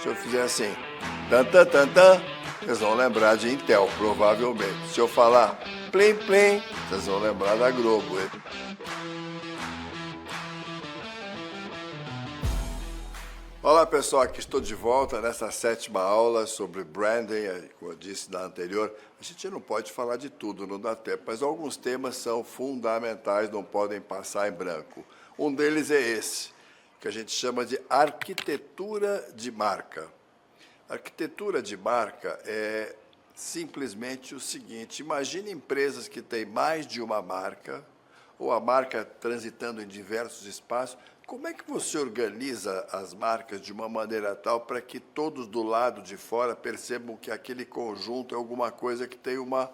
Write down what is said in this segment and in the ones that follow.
Se eu fizer assim, tan, tan, tan, tan, vocês vão lembrar de Intel, provavelmente. Se eu falar plim, plim, vocês vão lembrar da Globo. Olá pessoal, aqui estou de volta nessa 7ª aula sobre branding. Como eu disse na anterior, a gente não pode falar de tudo, não dá tempo, mas alguns temas são fundamentais, não podem passar em branco. Um deles é esse, que a gente chama de arquitetura de marca. Arquitetura de marca é simplesmente o seguinte: imagine empresas que têm mais de uma marca, ou a marca transitando em diversos espaços. Como é que você organiza as marcas de uma maneira tal para que todos do lado de fora percebam que aquele conjunto é alguma coisa que tem uma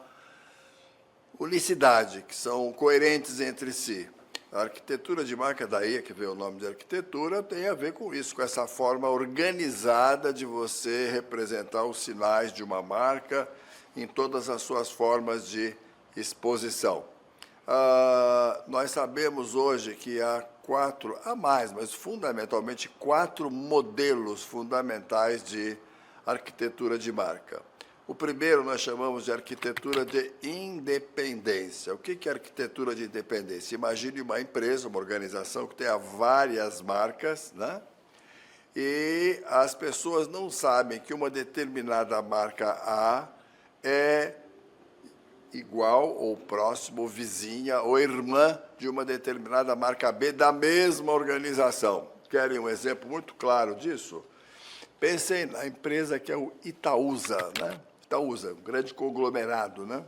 unicidade, que são coerentes entre si? A arquitetura de marca, daí que veio o nome de arquitetura, tem a ver com isso, com essa forma organizada de você representar os sinais de uma marca em todas as suas formas de exposição. Nós sabemos hoje que há mas fundamentalmente 4 modelos fundamentais de arquitetura de marca. O primeiro nós chamamos de arquitetura de independência. O que é arquitetura de independência? Imagine uma empresa, uma organização que tenha várias marcas, né? E as pessoas não sabem que uma determinada marca A é igual ou próximo, ou vizinha ou irmã de uma determinada marca B da mesma organização. Querem um exemplo muito claro disso? Pensem na empresa que é o Itaúsa, né? Itaúsa, um grande conglomerado, né?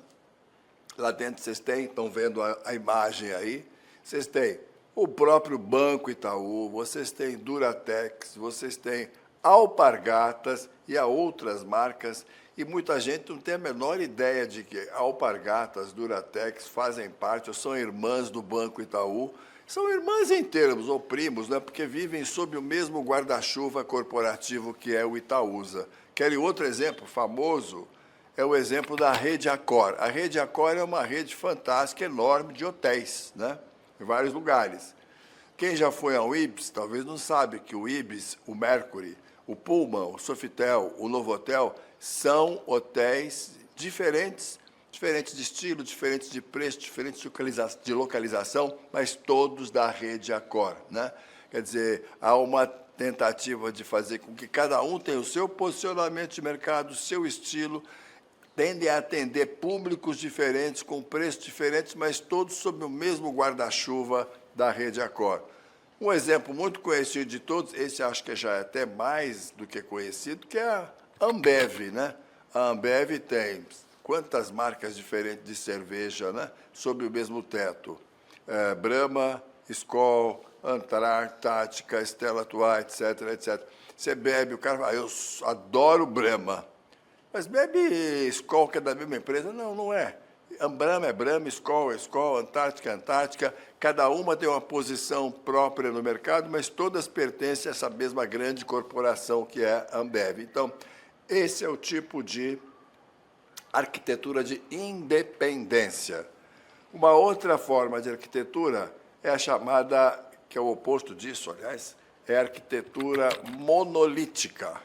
Lá dentro vocês têm, estão vendo a imagem aí, vocês têm o próprio Banco Itaú, vocês têm Duratex, vocês têm Alpargatas e há outras marcas, e muita gente não tem a menor ideia de que Alpargatas, Duratex fazem parte ou são irmãs do Banco Itaú. São irmãs em termos, ou primos, né? Porque vivem sob o mesmo guarda-chuva corporativo que é o Itaúsa. Querem outro exemplo famoso? É o exemplo da Rede Accor. A Rede Accor é uma rede fantástica, enorme, de hotéis, né? Em vários lugares. Quem já foi ao Ibis, talvez não sabe que o Ibis, o Mercury, o Pullman, o Sofitel, o Novotel, são hotéis diferentes de estilo, diferentes de preço, diferentes de localização, mas todos da Rede Accor, né? Quer dizer, há uma tentativa de fazer com que cada um tenha o seu posicionamento de mercado, o seu estilo, tendem a atender públicos diferentes, com preços diferentes, mas todos sob o mesmo guarda-chuva da Rede Accor. Um exemplo muito conhecido de todos, esse acho que já é até mais do que conhecido, que é a Ambev, né? A Ambev tem quantas marcas diferentes de cerveja, né? Sob o mesmo teto? Brahma, Skol, Antártica, Stella Artois, etc, etc. Você bebe, o cara fala, eu adoro Brahma. Mas bebe Skol, que é da mesma empresa? Não, não é. Brahma é Brahma, Skol é Skol, Antártica é Antártica. Cada uma tem uma posição própria no mercado, mas todas pertencem a essa mesma grande corporação que é a Ambev. Então, esse é o tipo de arquitetura de independência. Uma outra forma de arquitetura é a chamada, que é o oposto disso, aliás, é a arquitetura monolítica.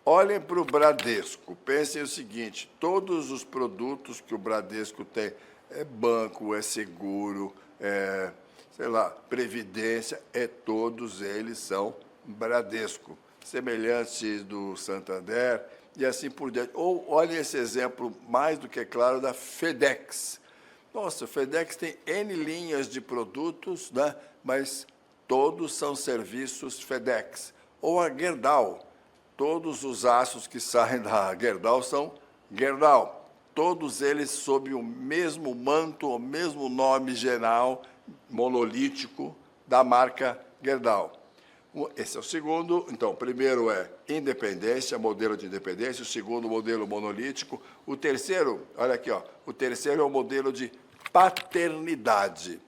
Olhem para o Bradesco, pensem o seguinte: todos os produtos que o Bradesco tem, é banco, é seguro, é, sei lá, previdência, todos eles são Bradesco, semelhantes do Santander e assim por diante. Ou olhem esse exemplo mais do que claro da FedEx. Nossa, a FedEx tem N linhas de produtos, né? Mas todos são serviços FedEx. Ou a Gerdau. Todos os aços que saem da Gerdau são Gerdau. Todos eles sob o mesmo manto, o mesmo nome geral, monolítico, da marca Gerdau. Esse é o segundo. Então, o primeiro é independência, modelo de independência. O segundo, modelo monolítico. O terceiro, olha aqui, ó, o terceiro é o modelo de paternidade.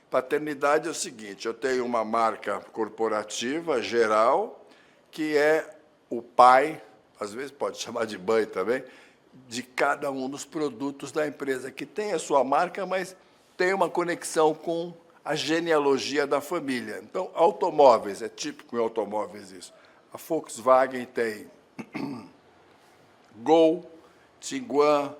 Paternidade é o seguinte: eu tenho uma marca corporativa geral, que é o pai, às vezes pode chamar de mãe também, de cada um dos produtos da empresa, que tem a sua marca, mas tem uma conexão com a genealogia da família. Então, automóveis, é típico em automóveis isso. A Volkswagen tem Gol, Tiguan,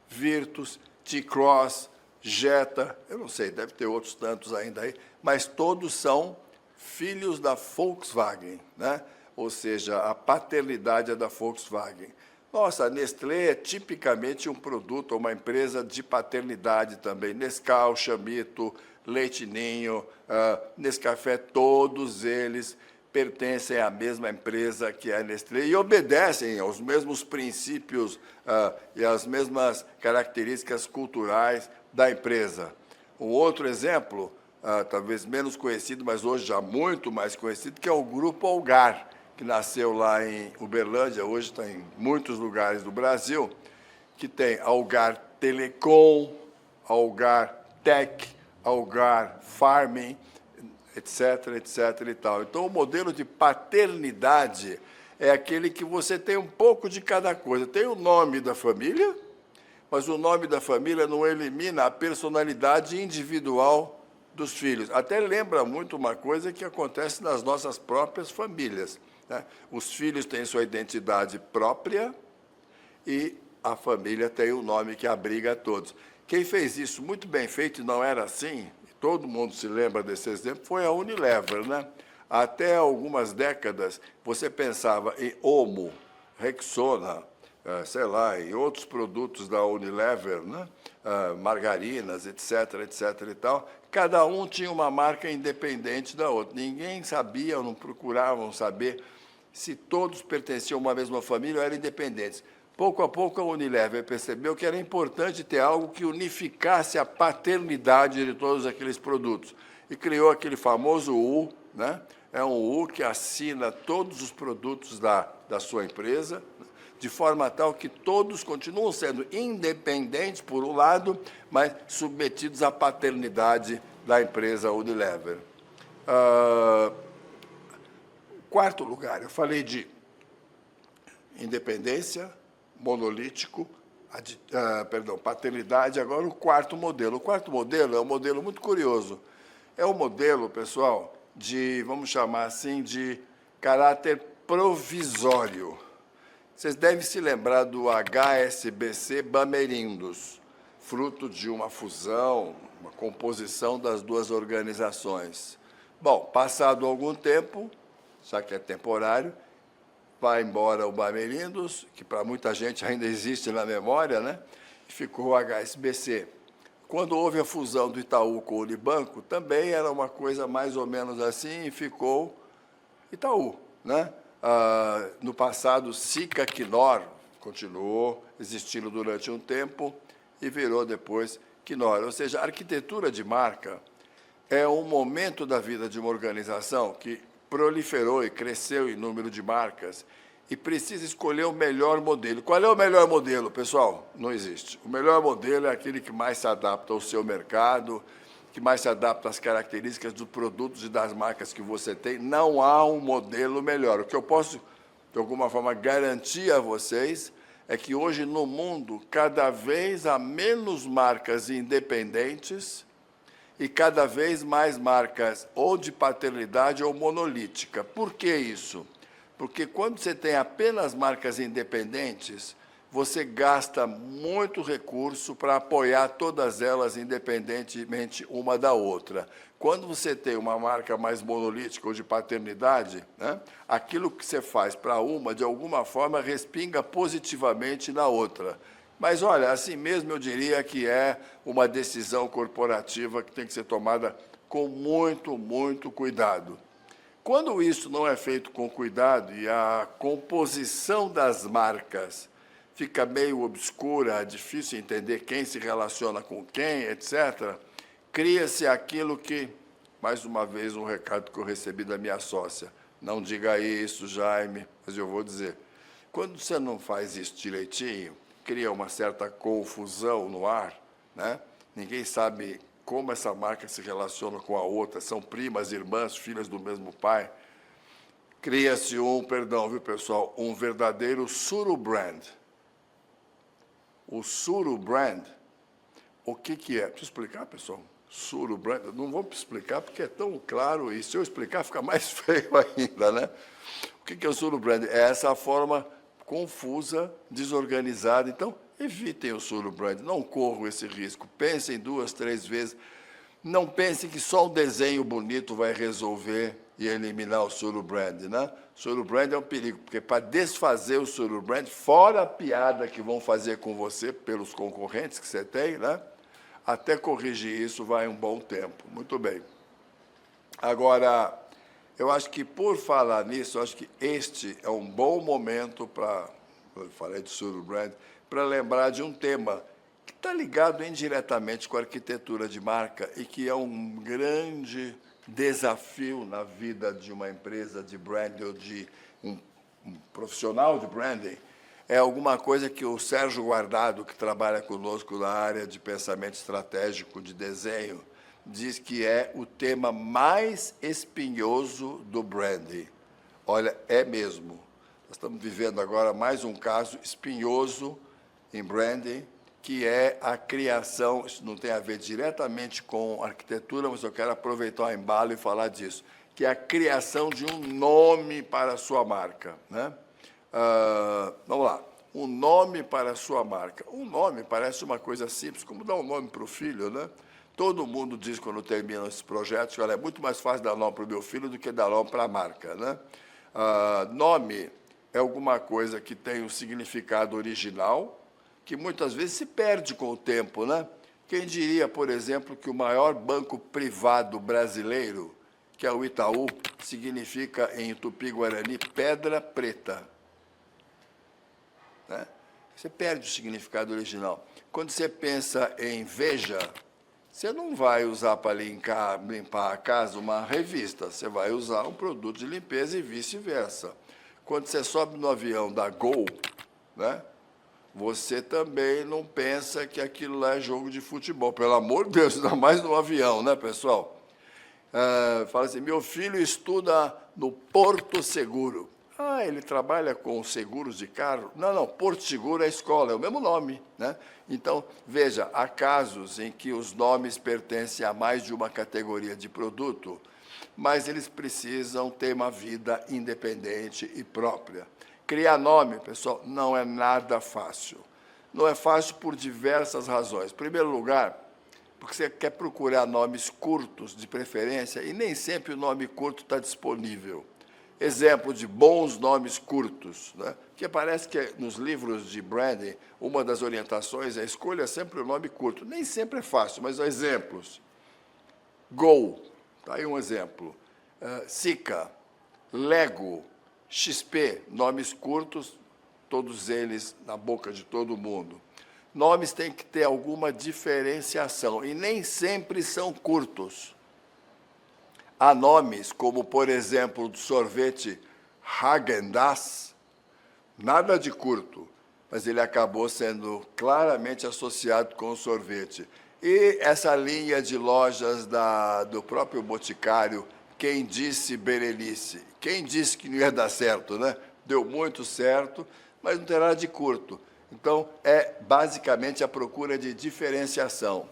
Virtus, T-Cross, Jetta, eu não sei, deve ter outros tantos ainda aí, mas todos são filhos da Volkswagen, né? Ou seja, a paternidade é da Volkswagen. Nossa, a Nestlé é tipicamente um produto, uma empresa de paternidade também. Nescau, Chamito, Leite Ninho, Nescafé, todos eles pertencem à mesma empresa que é a Nestlé e obedecem aos mesmos princípios e às mesmas características culturais da empresa. Um outro exemplo, talvez menos conhecido, mas hoje já muito mais conhecido, que é o Grupo Algar, que nasceu lá em Uberlândia, hoje está em muitos lugares do Brasil, que tem Algar Telecom, Algar Tech, Algar Farming, etc., etc. e tal. Então, o modelo de paternidade é aquele que você tem um pouco de cada coisa. Tem o nome da família, mas o nome da família não elimina a personalidade individual dos filhos. Até lembra muito uma coisa que acontece nas nossas próprias famílias, né? Os filhos têm sua identidade própria e a família tem o nome que abriga a todos. Quem fez isso muito bem feito e não era assim, todo mundo se lembra desse exemplo, foi a Unilever, né? Até algumas décadas, você pensava em Omo, Rexona, sei lá, em outros produtos da Unilever, né? Margarinas, etc., etc. e tal. Cada um tinha uma marca independente da outra. Ninguém sabia, ou não procuravam saber se todos pertenciam a uma mesma família ou eram independentes. Pouco a pouco, a Unilever percebeu que era importante ter algo que unificasse a paternidade de todos aqueles produtos. E criou aquele famoso U, né? É um U que assina todos os produtos da sua empresa, de forma tal que todos continuam sendo independentes, por um lado, mas submetidos à paternidade da empresa Unilever. Quarto lugar, eu falei de independência, monolítico, paternidade. Agora, o quarto modelo. O quarto modelo é um modelo muito curioso. É um modelo, pessoal, de, vamos chamar assim, de caráter provisório. Vocês devem se lembrar do HSBC Bamerindos, fruto de uma fusão, uma composição das duas organizações. Bom, passado algum tempo, já que é temporário, vai embora o Bamerindos, que para muita gente ainda existe na memória, né? E ficou o HSBC. Quando houve a fusão do Itaú com o Unibanco, também era uma coisa mais ou menos assim, e ficou Itaú, né? No passado, Sica Quinor continuou existindo durante um tempo e virou depois Quinor. Ou seja, a arquitetura de marca é um momento da vida de uma organização que proliferou e cresceu em número de marcas e precisa escolher o melhor modelo. Qual é o melhor modelo, pessoal? Não existe. O melhor modelo é aquele que mais se adapta ao seu mercado, que mais se adapta às características dos produtos e das marcas que você tem. Não há um modelo melhor. O que eu posso, de alguma forma, garantir a vocês é que hoje, no mundo, cada vez há menos marcas independentes e cada vez mais marcas ou de paternidade ou monolítica. Por que isso? Porque quando você tem apenas marcas independentes, você gasta muito recurso para apoiar todas elas independentemente uma da outra. Quando você tem uma marca mais monolítica ou de paternidade, né, aquilo que você faz para uma, de alguma forma, respinga positivamente na outra. Mas, olha, assim mesmo eu diria que é uma decisão corporativa que tem que ser tomada com muito, muito cuidado. Quando isso não é feito com cuidado e a composição das marcas fica meio obscura, é difícil entender quem se relaciona com quem, etc., cria-se aquilo que, mais uma vez, um recado que eu recebi da minha sócia, não diga isso, Jaime, mas eu vou dizer. Quando você não faz isso direitinho, cria uma certa confusão no ar, né? Ninguém sabe como essa marca se relaciona com a outra, são primas, irmãs, filhas do mesmo pai. Cria-se um verdadeiro suru-brand. O suru-brand, o que é? Preciso explicar, pessoal? Suru-brand, não vou explicar porque é tão claro, e se eu explicar fica mais feio ainda, né? O que é o solo branding? É essa forma confusa, desorganizada. Então, evitem o solo branding, não corram esse risco. Pensem 2, 3 vezes. Não pensem que só um desenho bonito vai resolver e eliminar o solo brand, né? Solo brand é um perigo, porque para desfazer o solo brand, fora a piada que vão fazer com você pelos concorrentes que você tem, né? Até corrigir isso vai um bom tempo. Muito bem. Agora, eu acho que, por falar nisso, eu acho que este é um bom momento para, eu falei de solo brand, para lembrar de um tema que está ligado indiretamente com a arquitetura de marca e que é um grande desafio na vida de uma empresa de branding ou de um profissional de branding. É alguma coisa que o Sérgio Guardado, que trabalha conosco na área de pensamento estratégico de desenho, diz que é o tema mais espinhoso do branding. Olha, é mesmo. Nós estamos vivendo agora mais um caso espinhoso em branding, que é a criação, isso não tem a ver diretamente com arquitetura, mas eu quero aproveitar o embalo e falar disso, que é a criação de um nome para a sua marca, né? Vamos lá, um nome para a sua marca. Um nome parece uma coisa simples, como dar um nome para o filho, né? Todo mundo diz, quando termina esses projetos, que olha, é muito mais fácil dar nome para o meu filho do que dar nome para a marca, né? Nome é alguma coisa que tem um significado original, que muitas vezes se perde com o tempo, né? Quem diria, por exemplo, que o maior banco privado brasileiro, que é o Itaú, significa, em Tupi-Guarani, pedra preta, né? Você perde o significado original. Quando você pensa em Veja, você não vai usar para limpar a casa uma revista, você vai usar um produto de limpeza e vice-versa. Quando você sobe no avião da Gol, né? Você também não pensa que aquilo lá é jogo de futebol. Pelo amor de Deus, ainda mais no avião, né, pessoal? Fala assim, meu filho estuda no Porto Seguro. Ah, ele trabalha com seguros de carro? Não, Porto Seguro é a escola, é o mesmo nome, né? Então, veja, há casos em que os nomes pertencem a mais de uma categoria de produto, mas eles precisam ter uma vida independente e própria. Criar nome, pessoal, não é nada fácil. Não é fácil por diversas razões. Em primeiro lugar, porque você quer procurar nomes curtos, de preferência, e nem sempre o nome curto está disponível. Exemplo de bons nomes curtos, né? Que parece que nos livros de branding, uma das orientações é escolha sempre o nome curto. Nem sempre é fácil, mas há exemplos. Gol, está aí um exemplo. Sika, Lego, XP, nomes curtos, todos eles na boca de todo mundo. Nomes têm que ter alguma diferenciação, e nem sempre são curtos. Há nomes, como, por exemplo, o sorvete Häagen-Dazs, nada de curto, mas ele acabou sendo claramente associado com o sorvete. E essa linha de lojas do próprio Boticário, quem disse Berenice? Quem disse que não ia dar certo, né? Deu muito certo, mas não tem nada de curto. Então, é basicamente a procura de diferenciação.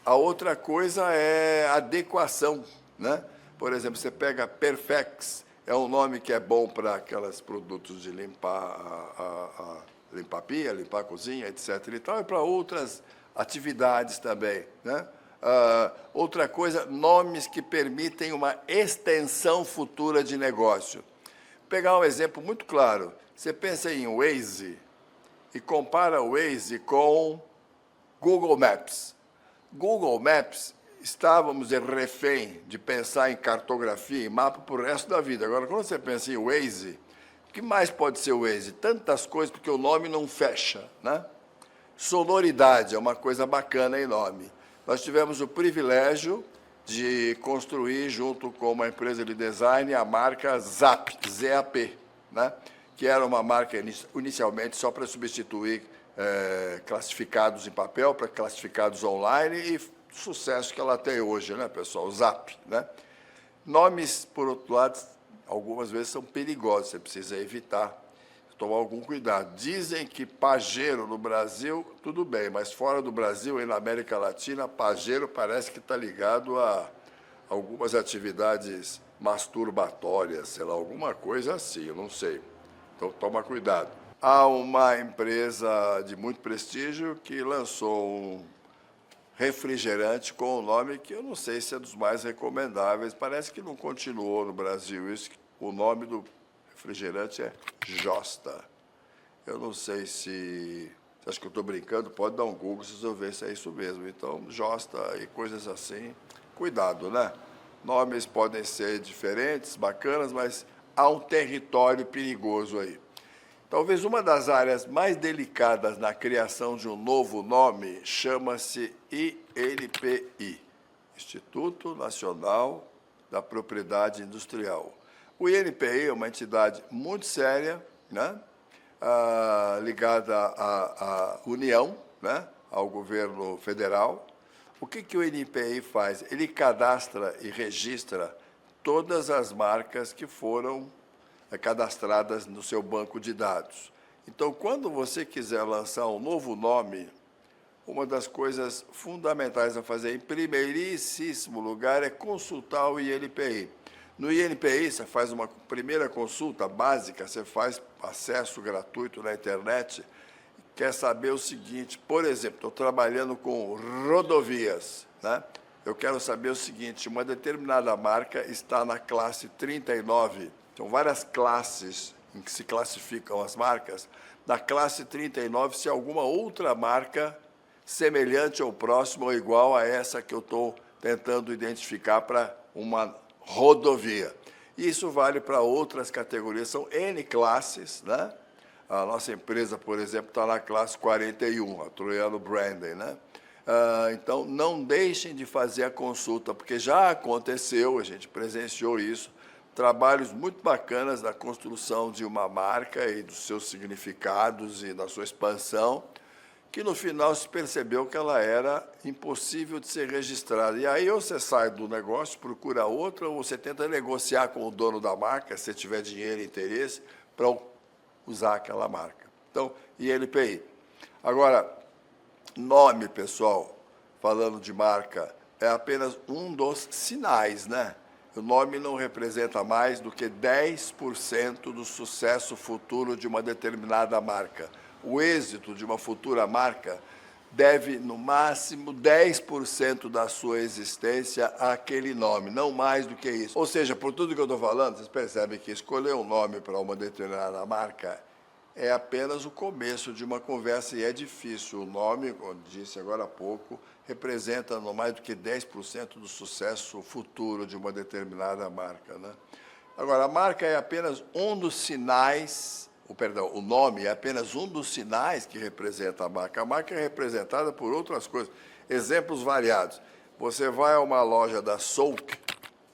A outra coisa é adequação, né? Por exemplo, você pega Perfex, é um nome que é bom para aqueles produtos de limpar limpar a pia, limpar a cozinha, etc. e tal, e para outras atividades também, né? Outra coisa, nomes que permitem uma extensão futura de negócio. Vou pegar um exemplo muito claro. Você pensa em Waze e compara o Waze com Google Maps. Google Maps, estávamos refém de pensar em cartografia e mapa para o resto da vida. Agora, quando você pensa em Waze, o que mais pode ser o Waze? Tantas coisas, porque o nome não fecha, né? Sonoridade é uma coisa bacana em nome. Nós tivemos o privilégio de construir, junto com uma empresa de design, a marca ZAP, ZAP, né? Que era uma marca inicialmente só para substituir classificados em papel para classificados online, e sucesso que ela tem hoje, né, pessoal? ZAP, né? Nomes, por outro lado, algumas vezes são perigosos, você precisa evitar, tomar algum cuidado. Dizem que pajeiro no Brasil, tudo bem, mas fora do Brasil e na América Latina, pajeiro parece que está ligado a algumas atividades masturbatórias, sei lá, alguma coisa assim, eu não sei. Então toma cuidado. Há uma empresa de muito prestígio que lançou um refrigerante com um nome que eu não sei se é dos mais recomendáveis. Parece que não continuou no Brasil isso. O nome do refrigerante é Josta. Eu não sei se... Você acha que eu estou brincando? Pode dar um Google se você ver se é isso mesmo. Então, Josta e coisas assim, cuidado, né? Nomes podem ser diferentes, bacanas, mas há um território perigoso aí. Talvez uma das áreas mais delicadas na criação de um novo nome chama-se INPI, Instituto Nacional da Propriedade Industrial. O INPI é uma entidade muito séria, né? Ligada à União, né? Ao governo federal. O que o INPI faz? Ele cadastra e registra todas as marcas que foram cadastradas no seu banco de dados. Então, quando você quiser lançar um novo nome, uma das coisas fundamentais a fazer, em primeiríssimo lugar, é consultar o INPI. No INPI, você faz uma primeira consulta básica, você faz acesso gratuito na internet, quer saber o seguinte, por exemplo, estou trabalhando com rodovias, né? Eu quero saber o seguinte, uma determinada marca está na classe 39, são várias classes em que se classificam as marcas, na classe 39, se alguma outra marca semelhante ou próxima ou igual a essa que eu estou tentando identificar para uma rodovia. Isso vale para outras categorias, são N classes, né? A nossa empresa, por exemplo, está na classe 41, a Troiano Branding, né? Então, não deixem de fazer a consulta, porque já aconteceu, a gente presenciou isso, trabalhos muito bacanas na construção de uma marca e dos seus significados e da sua expansão, que no final se percebeu que ela era impossível de ser registrada. E aí ou você sai do negócio, procura outra, ou você tenta negociar com o dono da marca, se tiver dinheiro e interesse, para usar aquela marca. Então, INPI. Agora, nome, pessoal, falando de marca, é apenas um dos sinais, né? O nome não representa mais do que 10% do sucesso futuro de uma determinada marca. O êxito de uma futura marca deve, no máximo, 10% da sua existência àquele nome, não mais do que isso. Ou seja, por tudo que eu estou falando, vocês percebem que escolher um nome para uma determinada marca é apenas o começo de uma conversa e é difícil. O nome, como disse agora há pouco, representa não mais do que 10% do sucesso futuro de uma determinada marca, né? Agora, a marca é apenas um dos sinais, o nome é apenas um dos sinais que representa a marca. A marca é representada por outras coisas. Exemplos variados. Você vai a uma loja da Souk,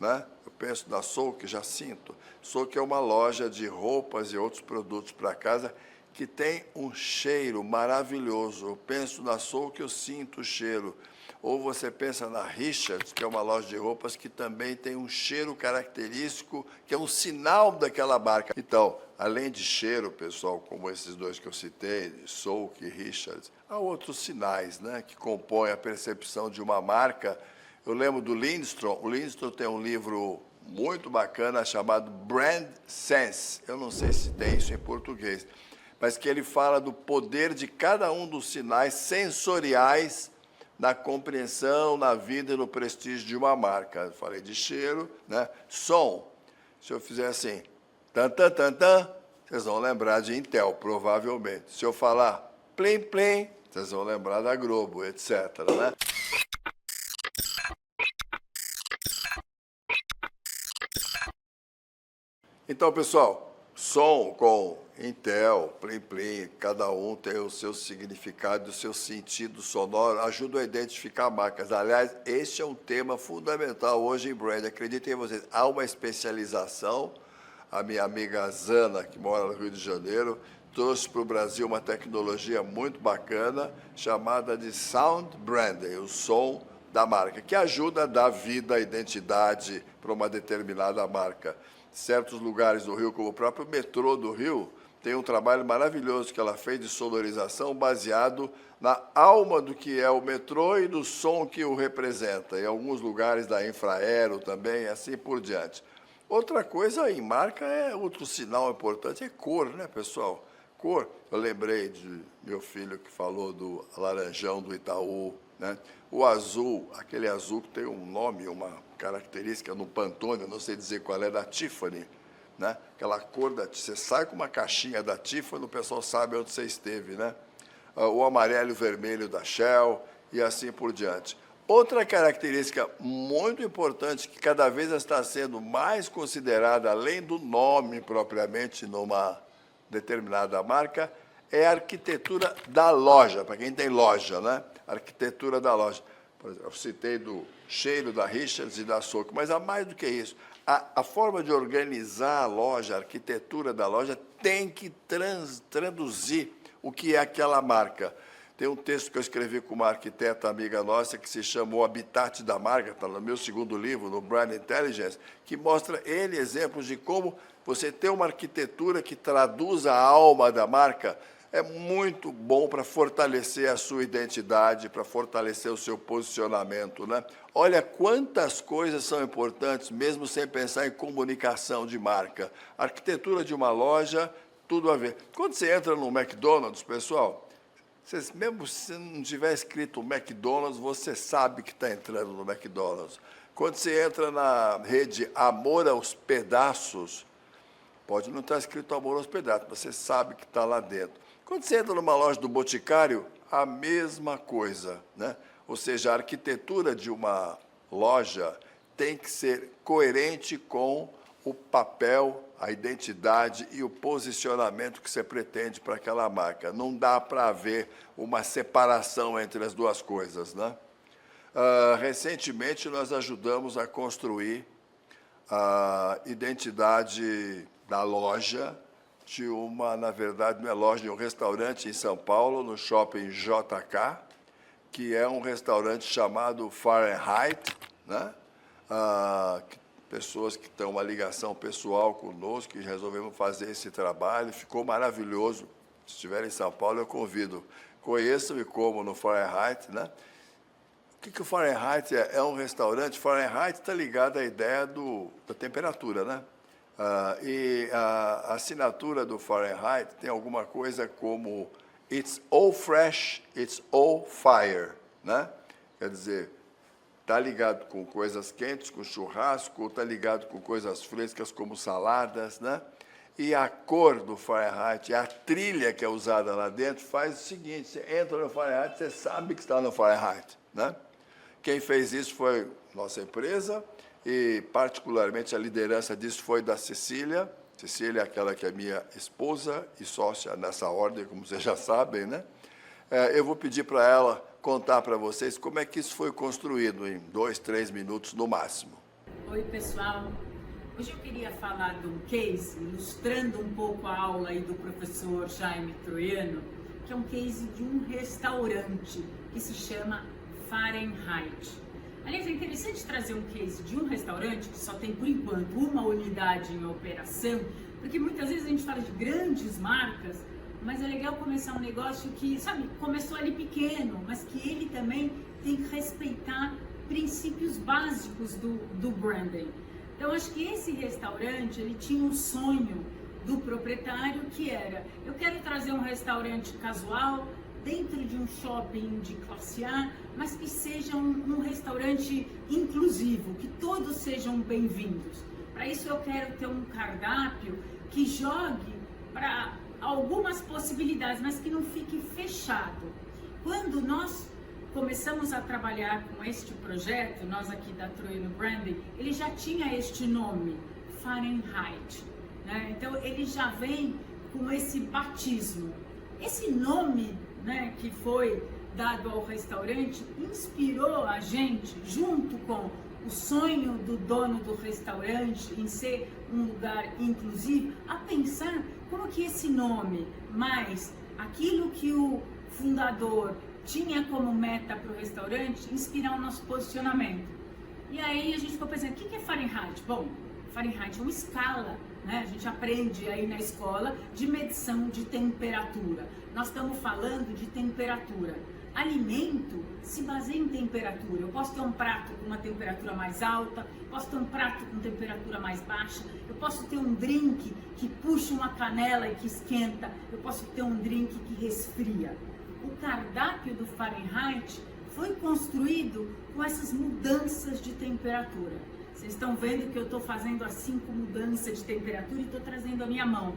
né? Eu penso na Souk, já sinto. Souk é uma loja de roupas e outros produtos para casa que tem um cheiro maravilhoso. Eu penso na Souk, eu sinto o cheiro. Ou você pensa na Richards, que é uma loja de roupas que também tem um cheiro característico, que é um sinal daquela marca. Então, além de cheiro, pessoal, como esses dois que eu citei, Souk e Richards, há outros sinais, né, que compõem a percepção de uma marca. Eu lembro do Lindstrom. O Lindstrom tem um livro muito bacana chamado Brand Sense. Eu não sei se tem isso em português, mas que ele fala do poder de cada um dos sinais sensoriais na compreensão, na vida e no prestígio de uma marca. Eu falei de cheiro, né? Som. Se eu fizer assim, tan, tan, tan, tan, vocês vão lembrar de Intel, provavelmente. Se eu falar plim, plim, vocês vão lembrar da Globo, etc., né? Então, pessoal, som com Intel, Plim Plim, cada um tem o seu significado, o seu sentido sonoro, ajuda a identificar marcas. Aliás, este é um tema fundamental hoje em brand. Acreditem em vocês, há uma especialização. A minha amiga Zana, que mora no Rio de Janeiro, trouxe para o Brasil uma tecnologia muito bacana chamada de Sound Branding, o som da marca, que ajuda a dar vida, a identidade para uma determinada marca. Certos lugares do Rio, como o próprio metrô do Rio, tem um trabalho maravilhoso que ela fez de sonorização baseado na alma do que é o metrô e do som que o representa. Em alguns lugares da Infraero também, assim por diante. Outra coisa em marca outro sinal importante é cor, né, pessoal? Cor. Eu lembrei de meu filho que falou do laranjão do Itaú, né? O azul, aquele azul que tem um nome, uma característica no Pantone, eu não sei dizer qual é, da Tiffany, né? Aquela cor você sai com uma caixinha da Tiffany, o pessoal sabe onde você esteve, né? O amarelo e o vermelho da Shell e assim por diante. Outra característica muito importante, que cada vez está sendo mais considerada, além do nome propriamente, numa determinada marca, é a arquitetura da loja, para quem tem loja, né? Arquitetura da loja. Por exemplo, eu citei do cheiro da Richards e da Soco, mas há mais do que isso. A forma de organizar a loja, a arquitetura da loja, tem que traduzir o que é aquela marca. Tem um texto que eu escrevi com uma arquiteta amiga nossa que se chama O Habitat da Marca, está no meu segundo livro, no Brand Intelligence, que mostra exemplos de como você ter uma arquitetura que traduz a alma da marca é muito bom para fortalecer a sua identidade, para fortalecer o seu posicionamento, né? Olha quantas coisas são importantes, mesmo sem pensar em comunicação de marca. A arquitetura de uma loja, tudo a ver. Quando você entra no McDonald's, pessoal, mesmo se não tiver escrito McDonald's, você sabe que está entrando no McDonald's. Quando você entra na rede Amor aos Pedaços, pode não estar escrito Amor aos Pedaços, você sabe que está lá dentro. Quando você entra numa loja do Boticário, a mesma coisa, né? Ou seja, a arquitetura de uma loja tem que ser coerente com o papel, a identidade e o posicionamento que você pretende para aquela marca. Não dá para haver uma separação entre as duas coisas, né? Recentemente, nós ajudamos a construir a identidade da loja de na verdade, não é loja, de um restaurante em São Paulo, no shopping JK, que é um restaurante chamado Fahrenheit, né? Pessoas que têm uma ligação pessoal conosco, que resolvemos fazer esse trabalho, ficou maravilhoso. Se estiver em São Paulo, eu convido. Conheçam e comam no Fahrenheit, né? O que o Fahrenheit é? É um restaurante. Fahrenheit está ligado à ideia da temperatura, né? E a assinatura do Fahrenheit tem alguma coisa como It's all fresh, it's all fire, né? Quer dizer, está ligado com coisas quentes, com churrasco, está ligado com coisas frescas, como saladas, né? E a cor do Fahrenheit, a trilha que é usada lá dentro, faz o seguinte: você entra no Fahrenheit, você sabe que está no Fahrenheit, né? Quem fez isso foi nossa empresa, e particularmente a liderança disso foi da Cecília. Cecília é aquela que é minha esposa e sócia nessa ordem, como vocês já sabem, né? Eu vou pedir para ela contar para vocês como é que isso foi construído em 2, 3 minutos no máximo. Oi, pessoal. Hoje eu queria falar de um case, ilustrando um pouco a aula aí do professor Jaime Troiano, que é um case de um restaurante que se chama Fahrenheit. Aliás, é interessante trazer um case de um restaurante que só tem, por enquanto, uma unidade em operação, porque muitas vezes a gente fala de grandes marcas, mas é legal começar um negócio que, sabe, começou ali pequeno, mas que ele também tem que respeitar princípios básicos do branding. Então, acho que esse restaurante, ele tinha um sonho do proprietário que era: eu quero trazer um restaurante casual dentro de um shopping de classe A, mas que seja um restaurante inclusivo, que todos sejam bem-vindos. Para isso eu quero ter um cardápio que jogue para algumas possibilidades, mas que não fique fechado. Quando nós começamos a trabalhar com este projeto, nós aqui da Troiano Branding, ele já tinha este nome, Fahrenheit, né? Então ele já vem com esse batismo. Esse nome, né, que foi dado ao restaurante, inspirou a gente, junto com o sonho do dono do restaurante em ser um lugar inclusivo, a pensar como que esse nome, mais aquilo que o fundador tinha como meta para o restaurante, inspirar o nosso posicionamento. E aí a gente ficou pensando: o que é Fahrenheit? Bom, Fahrenheit é uma escala, né? A gente aprende aí na escola de medição de temperatura. Nós estamos falando de temperatura. Alimento se baseia em temperatura. Eu posso ter um prato com uma temperatura mais alta, posso ter um prato com temperatura mais baixa, eu posso ter um drink que puxa uma canela e que esquenta, eu posso ter um drink que resfria. O cardápio do Fahrenheit foi construído com essas mudanças de temperatura. Vocês estão vendo que eu estou fazendo as 5 mudanças de temperatura e estou trazendo a minha mão.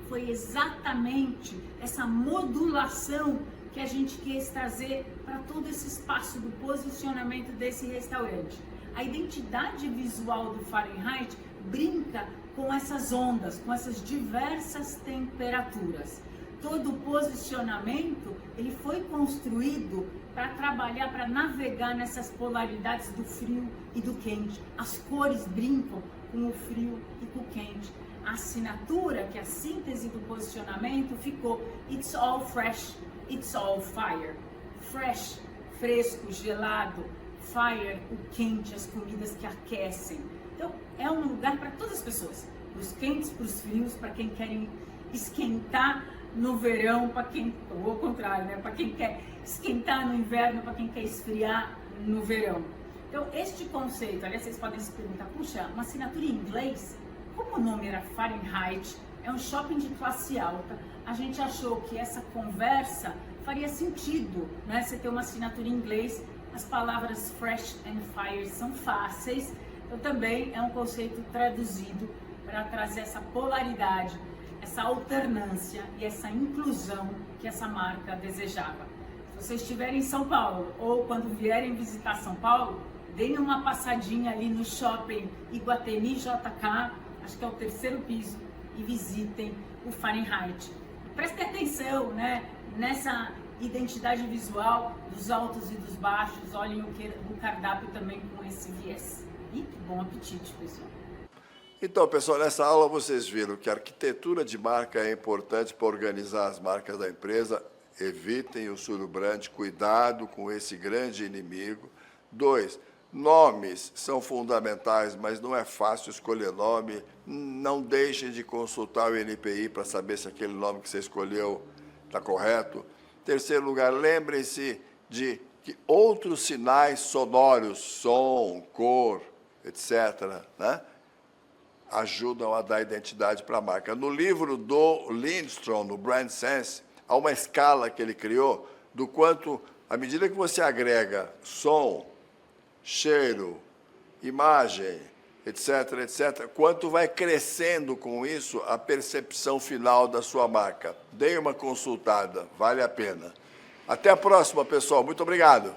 Foi exatamente essa modulação que a gente quis trazer para todo esse espaço do posicionamento desse restaurante. A identidade visual do Fahrenheit brinca com essas ondas, com essas diversas temperaturas. Todo o posicionamento ele foi construído para trabalhar, para navegar nessas polaridades do frio e do quente. As cores brincam com o frio e com o quente. A assinatura, que é a síntese do posicionamento, ficou It's all fresh, it's all fire. Fresh, fresco, gelado. Fire, o quente, as comidas que aquecem. Então, é um lugar para todas as pessoas. Para os quentes, para os frios, para quem querem esquentar no verão, para quem, ou ao contrário, né? Para quem quer esquentar no inverno, para quem quer esfriar no verão. Então, este conceito, aliás, vocês podem se perguntar, puxa, uma assinatura em inglês? Como o nome era Fahrenheit, é um shopping de classe alta, a gente achou que essa conversa faria sentido, né? Você ter uma assinatura em inglês, as palavras fresh and fire são fáceis, então também é um conceito traduzido para trazer essa polaridade, essa alternância e essa inclusão que essa marca desejava. Se vocês estiverem em São Paulo ou quando vierem visitar São Paulo, deem uma passadinha ali no shopping Iguatemi JK, acho que é o 3º piso, e visitem o Fahrenheit. Prestem atenção, né, nessa identidade visual dos altos e dos baixos, olhem o cardápio também com esse viés. E bom apetite, pessoal! Então, pessoal, nessa aula vocês viram que a arquitetura de marca é importante para organizar as marcas da empresa. Evitem o surubranche, cuidado com esse grande inimigo. 2, nomes são fundamentais, mas não é fácil escolher nome. Não deixem de consultar o NPI para saber se aquele nome que você escolheu está correto. 3º lugar, lembrem-se de que outros sinais sonoros, som, cor, etc., né, ajudam a dar identidade para a marca. No livro do Lindstrom, no Brand Sense, há uma escala que ele criou do quanto, à medida que você agrega som, cheiro, imagem, etc., etc., quanto vai crescendo com isso a percepção final da sua marca. Dê uma consultada, vale a pena. Até a próxima, pessoal. Muito obrigado.